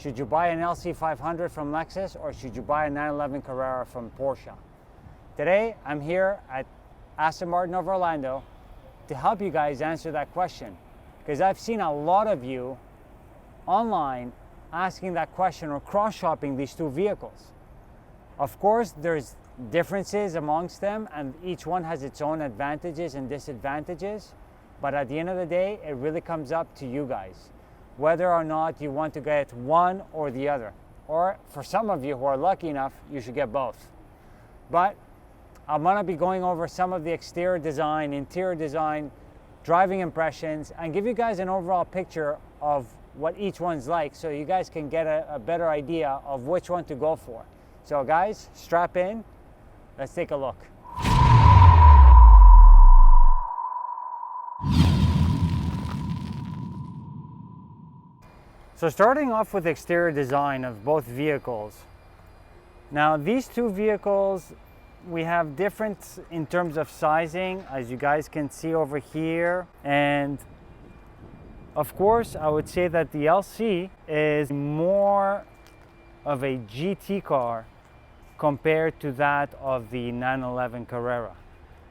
Should you buy an LC500 from Lexus, or should you buy a 911 Carrera from Porsche? Today, I'm here at Aston Martin of Orlando to help you guys answer that question, because I've seen a lot of you online asking that question or cross-shopping these two vehicles. Of course, there's differences amongst them, and each one has its own advantages and disadvantages, but at the end of the day, it really comes up to you guys, whether or not you want to get one or the other. Or for some of you who are lucky enough, you should get both. But I'm gonna be going over some of the exterior design, interior design, driving impressions, and give you guys an overall picture of what each one's like, so you guys can get a better idea of which one to go for. So guys, strap in, let's take a look. So starting off with exterior design of both vehicles. Now these two vehicles, we have different in terms of sizing, as you guys can see over here. And of course, I would say that the LC is more of a GT car compared to that of the 911 Carrera.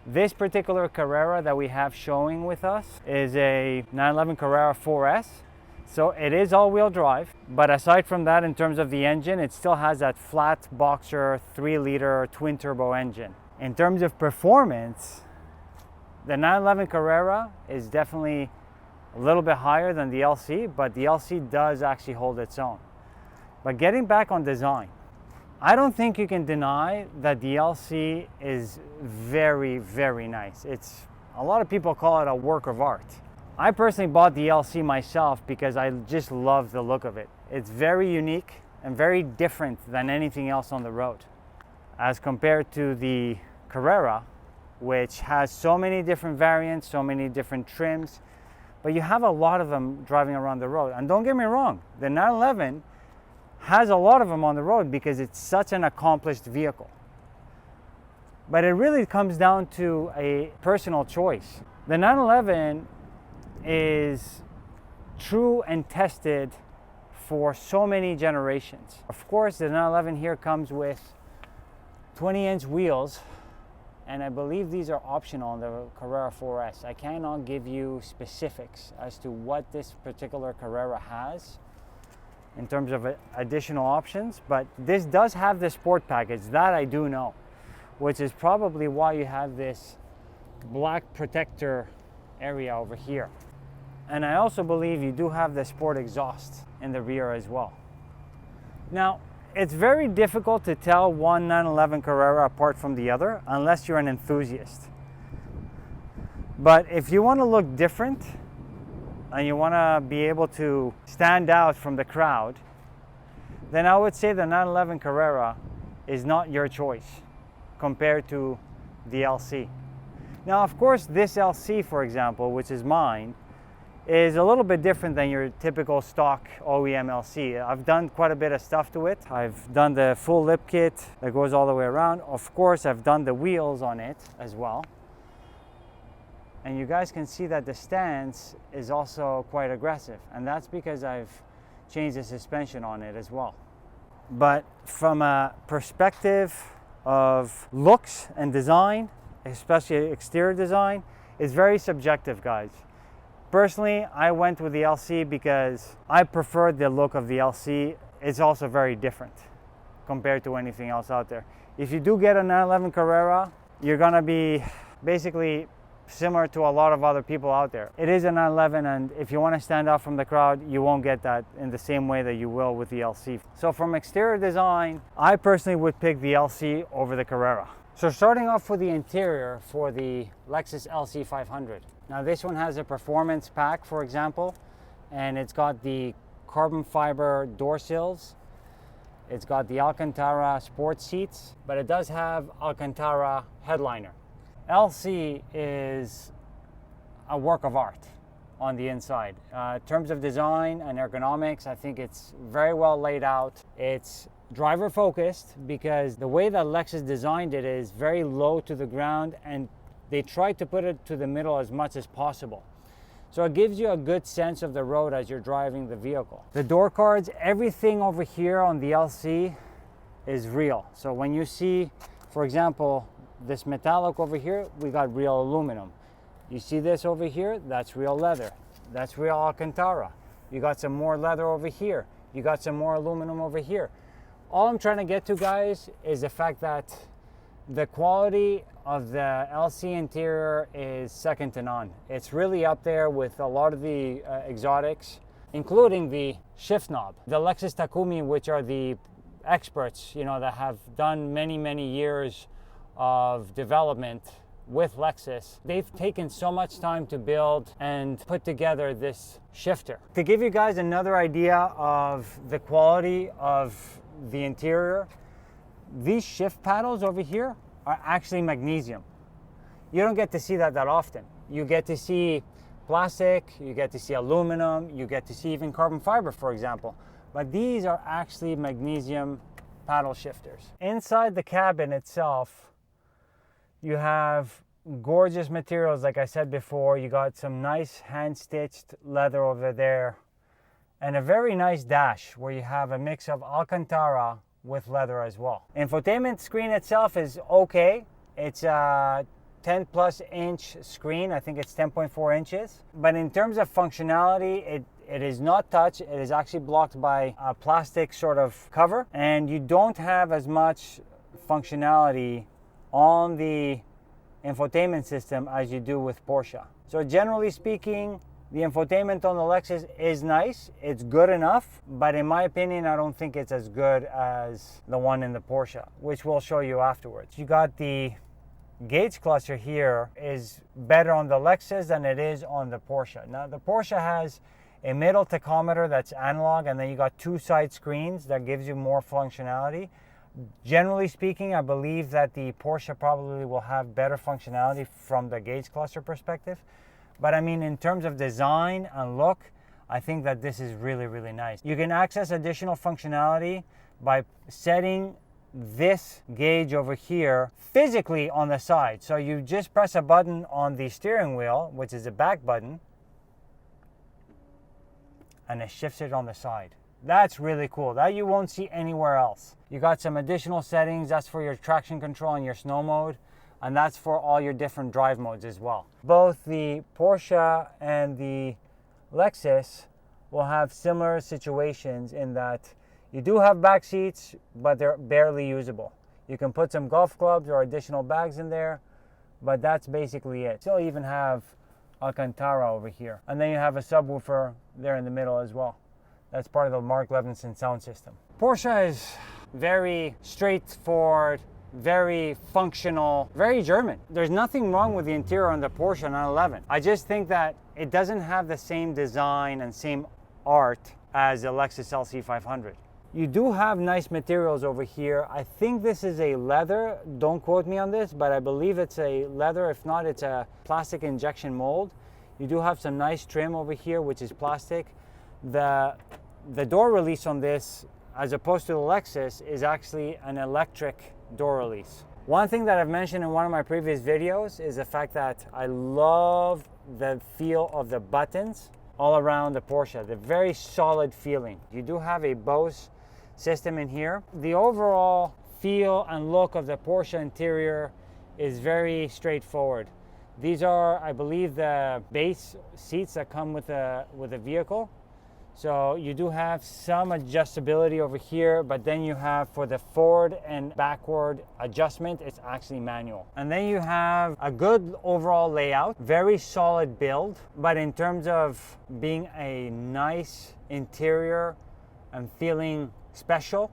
This particular Carrera that we have showing with us is a 911 Carrera 4S. So it is all-wheel drive, but aside from that, in terms of the engine, it still has that flat boxer 3-liter twin-turbo engine. In terms of performance, the 911 Carrera is definitely a little bit higher than the LC, but the LC does actually hold its own. But getting back on design, I don't think you can deny that the LC is very, very nice. A lot of people call it a work of art. I personally bought the LC myself because I just love the look of it. It's very unique and very different than anything else on the road, as compared to the Carrera, which has so many different variants, so many different trims, but you have a lot of them driving around the road. And don't get me wrong, the 911 has a lot of them on the road because it's such an accomplished vehicle. But it really comes down to a personal choice. The 911 is true and tested for so many generations. Of course, the 911 here comes with 20-inch wheels, and I believe these are optional on the Carrera 4S. I cannot give you specifics as to what this particular Carrera has in terms of additional options, but this does have the sport package, that I do know, which is probably why you have this black protector area over here. And I also believe you do have the sport exhaust in the rear as well. Now, it's very difficult to tell one 911 Carrera apart from the other unless you're an enthusiast. But if you want to look different and you want to be able to stand out from the crowd, then I would say the 911 Carrera is not your choice compared to the LC. Now, of course, this LC, for example, which is mine, is a little bit different than your typical stock OEM LC. I've done quite a bit of stuff to it. I've done the full lip kit that goes all the way around. Of course, I've done the wheels on it as well. And you guys can see that the stance is also quite aggressive, and that's because I've changed the suspension on it as well. But from a perspective of looks and design, especially exterior design, it's very subjective, guys. Personally, I went with the LC because I preferred the look of the LC. It's also very different compared to anything else out there. If you do get a 911 Carrera, you're gonna be basically similar to a lot of other people out there. It is a 911, and if you want to stand out from the crowd, you won't get that in the same way that you will with the LC. So from exterior design, I personally would pick the LC over the Carrera. So starting off with the interior for the Lexus LC500. Now this one has a performance pack, for example, and it's got the carbon fiber door sills. It's got the Alcantara sports seats, but it does have Alcantara headliner. LC is a work of art on the inside. In terms of design and ergonomics, I think it's very well laid out. It's driver focused because the way that Lexus designed it is very low to the ground, and they tried to put it to the middle as much as possible. So it gives you a good sense of the road as you're driving the vehicle. The door cards, everything over here on the LC is real. So when you see, for example, this metallic over here, we got real aluminum. You see this over here, that's real leather. That's real Alcantara. You got some more leather over here. You got some more aluminum over here. All I'm trying to get to, guys, is the fact that the quality of the LC interior is second to none. It's really up there with a lot of the exotics, including the shift knob. The Lexus Takumi, which are the experts, you know, that have done many years of development with Lexus, they've taken so much time to build and put together this shifter. To give you guys another idea of the quality of the interior, these shift paddles over here are actually magnesium. You don't get to see that often. You get to see plastic, you get to see aluminum, you get to see even carbon fiber, for example. But these are actually magnesium paddle shifters. Inside the cabin itself, you have gorgeous materials, like I said before. You got some nice hand-stitched leather over there, and a very nice dash where you have a mix of Alcantara with leather as well. Infotainment screen itself is okay. It's a 10 plus inch screen. I think it's 10.4 inches. But in terms of functionality, it is not touch. It is actually blocked by a plastic sort of cover, and you don't have as much functionality on the infotainment system as you do with Porsche. So generally speaking, the infotainment on the Lexus is nice, it's good enough, but in my opinion, I don't think it's as good as the one in the Porsche, which we'll show you afterwards. You got the gauge cluster here is better on the Lexus than it is on the Porsche. Now the Porsche has a middle tachometer that's analog, and then you got two side screens that gives you more functionality. Generally speaking, I believe that the Porsche probably will have better functionality from the gauge cluster perspective. But I mean, in terms of design and look, I think that this is really nice. You can access additional functionality by setting this gauge over here physically on the side. So you just press a button on the steering wheel, which is the back button, and it shifts it on the side. That's really cool. That you won't see anywhere else. You got some additional settings. That's for your traction control and your snow mode. And that's for all your different drive modes as well. Both the Porsche and the Lexus will have similar situations in that you do have back seats, but they're barely usable. You can put some golf clubs or additional bags in there, but that's basically it. Still even have Alcantara over here. And then you have a subwoofer there in the middle as well. That's part of the Mark Levinson sound system. Porsche is very straightforward, very functional, very German. There's nothing wrong with the interior on the Porsche 911. I just think that it doesn't have the same design and same art as the Lexus LC500. You do have nice materials over here. I think this is a leather. Don't quote me on this, but I believe it's a leather. If not, it's a plastic injection mold. You do have some nice trim over here, which is plastic. The door release on this, as opposed to the Lexus, is actually an electric door release. One thing that I've mentioned in one of my previous videos is the fact that I love the feel of the buttons all around the Porsche. The very solid feeling. You do have a Bose system in here. The overall feel and look of the Porsche interior is very straightforward. These are, I believe, the base seats that come with the vehicle. So you do have some adjustability over here, but then you have, for the forward and backward adjustment, it's actually manual. And then you have a good overall layout, very solid build, but in terms of being a nice interior and feeling special,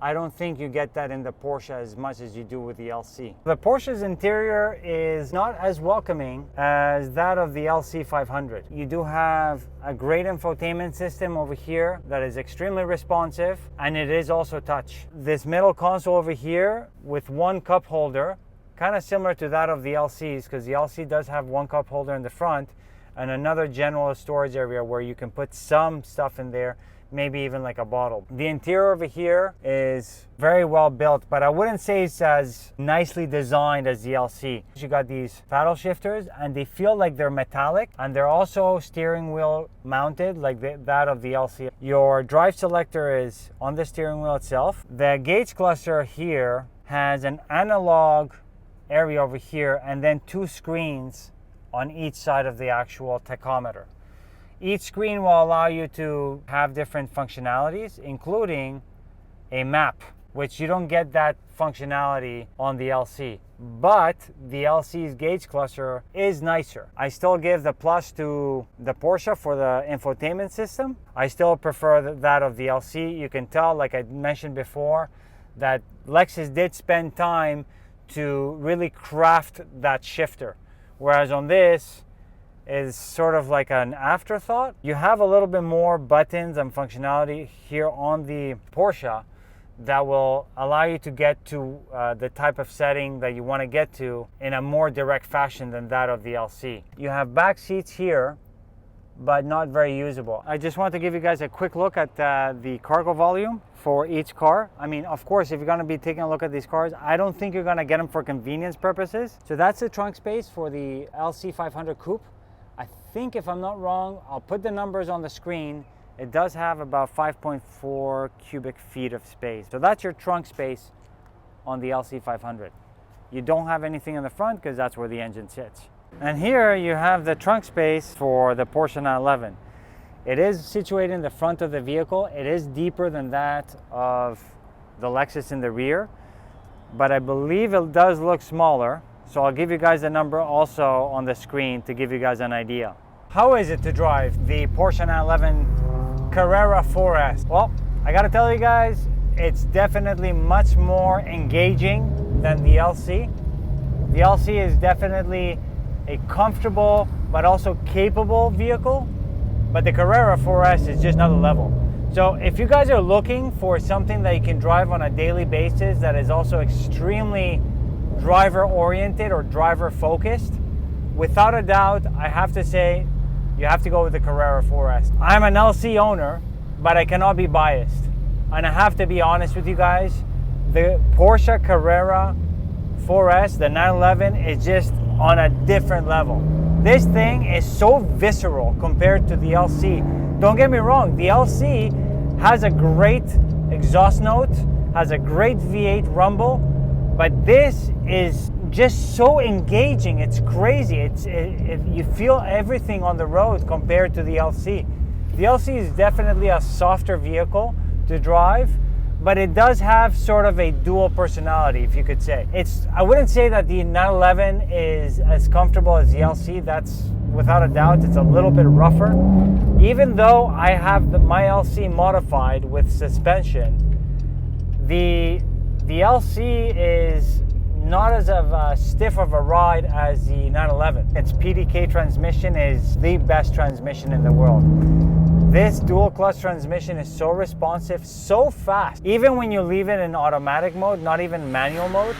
I don't think you get that in the Porsche as much as you do with the LC. The Porsche's interior is not as welcoming as that of the LC500. You do have a great infotainment system over here that is extremely responsive, and it is also touch. This middle console over here with one cup holder, kind of similar to that of the LCs, because the LC does have one cup holder in the front and another general storage area where you can put some stuff in there, maybe even like a bottle. The interior over here is very well built, but I wouldn't say it's as nicely designed as the LC. You got these paddle shifters and they feel like they're metallic, and they're also steering wheel mounted like that of the LC. Your drive selector is on the steering wheel itself. The gauge cluster here has an analog area over here and then two screens on each side of the actual tachometer. Each screen will allow you to have different functionalities, including a map, which you don't get that functionality on the LC. But the LC's gauge cluster is nicer. I still give the plus to the Porsche for the infotainment system. I still prefer that of the LC. You can tell, like I mentioned before, that Lexus did spend time to really craft that shifter. Whereas on this is sort of like an afterthought. You have a little bit more buttons and functionality here on the Porsche that will allow you to get to the type of setting that you want to get to in a more direct fashion than that of the LC. You have back seats here, but not very usable. I just want to give you guys a quick look at the cargo volume for each car. I mean, of course, if you're gonna be taking a look at these cars, I don't think you're gonna get them for convenience purposes. So that's the trunk space for the LC500 coupe. I think, if I'm not wrong, I'll put the numbers on the screen. It does have about 5.4 cubic feet of space. So that's your trunk space on the LC500. You don't have anything in the front because that's where the engine sits. And here you have the trunk space for the Porsche 911. It is situated in the front of the vehicle. It is deeper than that of the Lexus in the rear, but I believe it does look smaller. So I'll give you guys the number also on the screen to give you guys an idea. How is it to drive the Porsche 911 Carrera 4S? Well, I gotta tell you guys, it's definitely much more engaging than the LC. The LC is definitely a comfortable but also capable vehicle, but the Carrera 4S is just another level. So if you guys are looking for something that you can drive on a daily basis that is also extremely driver oriented or driver focused, without a doubt, I have to say you have to go with the Carrera 4S. I'm an LC owner, but I cannot be biased, and I have to be honest with you guys, the Porsche Carrera 4S, the 911, is just on a different level. This thing is so visceral compared to the LC. Don't get me wrong, the LC has a great exhaust note, has a great V8 rumble, but this is just so engaging. It's crazy. You feel everything on the road compared to the LC. The LC is definitely a softer vehicle to drive, but it does have sort of a dual personality, if you could say. I wouldn't say that the 911 is as comfortable as the LC. That's without a doubt. It's a little bit rougher. Even though I have my LC modified with suspension, the LC is not as stiff of a ride as the 911. Its PDK transmission is the best transmission in the world. This dual clutch transmission is so responsive, so fast. Even when you leave it in automatic mode, not even manual mode,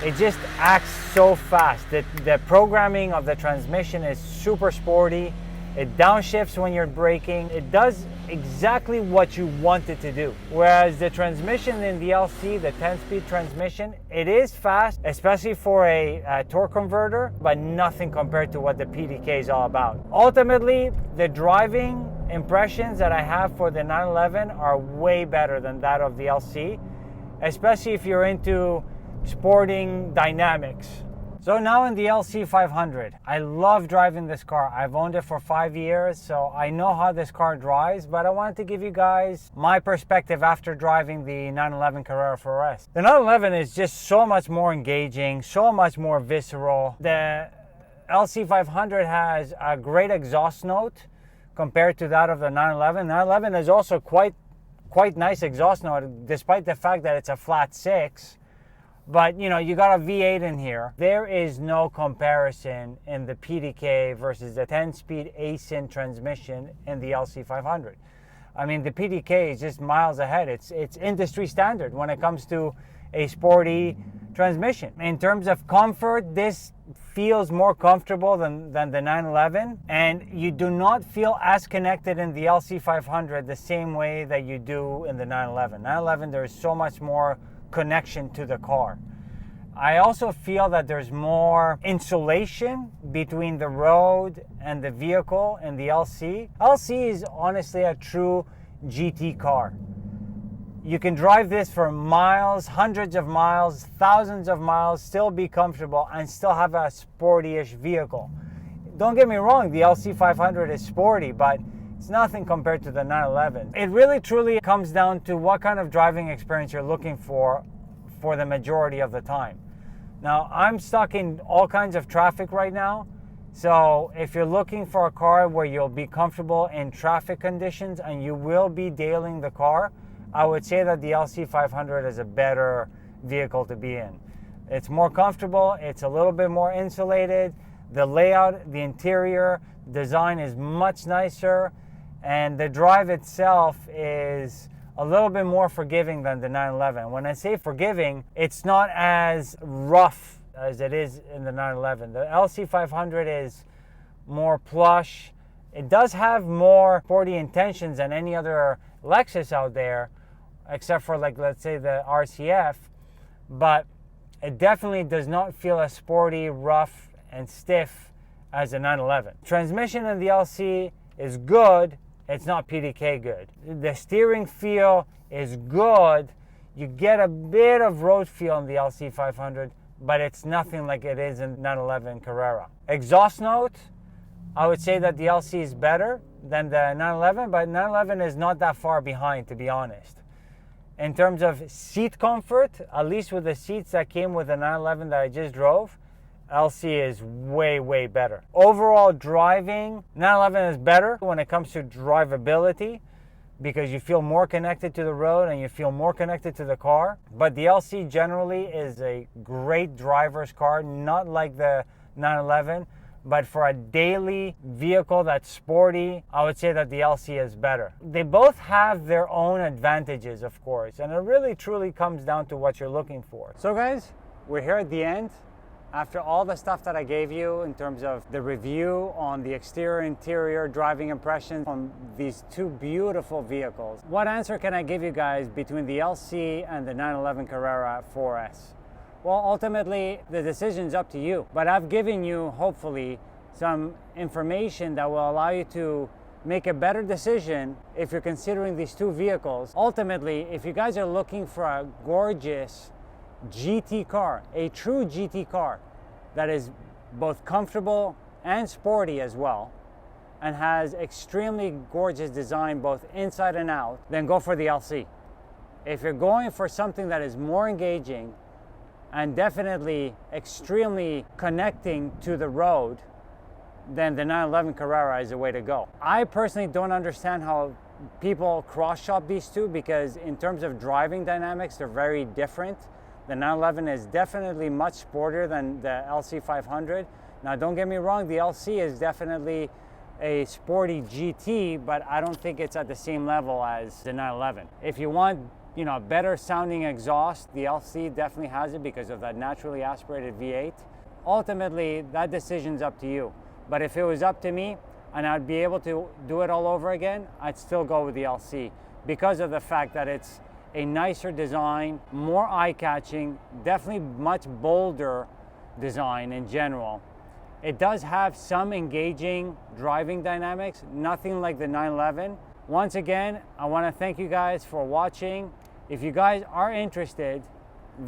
it just acts so fast. The programming of the transmission is super sporty. It downshifts when you're braking. It does exactly what you want it to do. Whereas the transmission in the LC, the 10-speed transmission, it is fast, especially for a torque converter, but nothing compared to what the PDK is all about. Ultimately, the driving impressions that I have for the 911 are way better than that of the LC, especially if you're into sporting dynamics. So now in the LC500, I love driving this car. I've owned it for 5 years, so I know how this car drives, but I wanted to give you guys my perspective after driving the 911 Carrera 4S. The 911 is just so much more engaging, so much more visceral. The LC500 has a great exhaust note compared to that of the 911. 911 is also quite nice exhaust note, despite the fact that it's a flat 6. But you know, you got a V8 in here. There is no comparison in the PDK versus the 10-speed async transmission in the LC500. I mean, the PDK is just miles ahead. It's industry standard when it comes to a sporty transmission. In terms of comfort, this feels more comfortable than the 911, and you do not feel as connected in the LC500 the same way that you do in the 911. 911, there is so much more connection to the car. I also feel that there's more insulation between the road and the vehicle in the LC. LC is honestly a true GT car. You can drive this for miles, hundreds of miles, thousands of miles, still be comfortable and still have a sporty-ish vehicle. Don't get me wrong, the LC500 is sporty, but it's nothing compared to the 911. It really truly comes down to what kind of driving experience you're looking for the majority of the time. Now, I'm stuck in all kinds of traffic right now, so if you're looking for a car where you'll be comfortable in traffic conditions and you will be dailing the car, I would say that the LC500 is a better vehicle to be in. It's more comfortable, it's a little bit more insulated, the layout, the interior design is much nicer, and the drive itself is a little bit more forgiving than the 911. When I say forgiving, it's not as rough as it is in the 911. The LC500 is more plush. It does have more sporty intentions than any other Lexus out there, except for, like, let's say the RCF, but it definitely does not feel as sporty, rough, and stiff as the 911. Transmission in the LC is good, it's not PDK good. The steering feel is good, you get a bit of road feel in the LC500, but it's nothing like it is in 911 Carrera. Exhaust note, I would say that the LC is better than the 911, but 911 is not that far behind, to be honest. In terms of seat comfort, at least with the seats that came with the 911 that I just drove, LC is way, way better. Overall driving, 911 is better when it comes to drivability because you feel more connected to the road and you feel more connected to the car. But the LC generally is a great driver's car, not like the 911. But for a daily vehicle that's sporty, I would say that the LC is better. They both have their own advantages, of course, and it really truly comes down to what you're looking for. So guys, we're here at the end. After all the stuff that I gave you in terms of the review on the exterior, interior, driving impressions on these two beautiful vehicles, what answer can I give you guys between the LC and the 911 Carrera 4S? Well, ultimately, the decision's up to you. But I've given you, hopefully, some information that will allow you to make a better decision if you're considering these two vehicles. Ultimately, if you guys are looking for a gorgeous GT car, a true GT car that is both comfortable and sporty as well, and has extremely gorgeous design both inside and out, then go for the LC. If you're going for something that is more engaging, and definitely extremely connecting to the road, then the 911 Carrera is the way to go. I personally don't understand how people cross-shop these two because in terms of driving dynamics, they're very different. The 911 is definitely much sportier than the LC500. Now, don't get me wrong, the LC is definitely a sporty GT, but I don't think it's at the same level as the 911. If you want better sounding exhaust, the LC definitely has it because of that naturally aspirated V8. Ultimately, that decision's up to you. But if it was up to me and I'd be able to do it all over again, I'd still go with the LC because of the fact that it's a nicer design, more eye-catching, definitely much bolder design in general. It does have some engaging driving dynamics, nothing like the 911. Once again, I want to thank you guys for watching. If you guys are interested,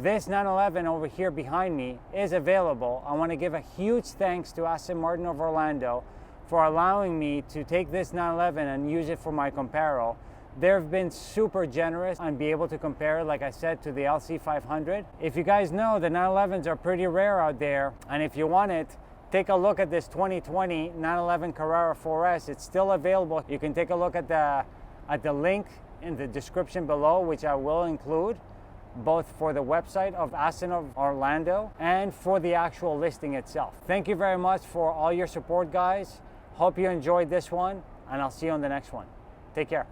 this 911 over here behind me is available. I want to give a huge thanks to Aston Martin of Orlando for allowing me to take this 911 and use it for my comparo. They've been super generous and be able to compare, like I said, to the LC500. If you guys know, the 911s are pretty rare out there, and if you want it, take a look at this 2020 911 Carrera 4S. It's still available. You can take a look at the link in the description below, which I will include, both for the website of Aston of Orlando and for the actual listing itself. Thank you very much for all your support, guys. Hope you enjoyed this one, and I'll see you on the next one. Take care.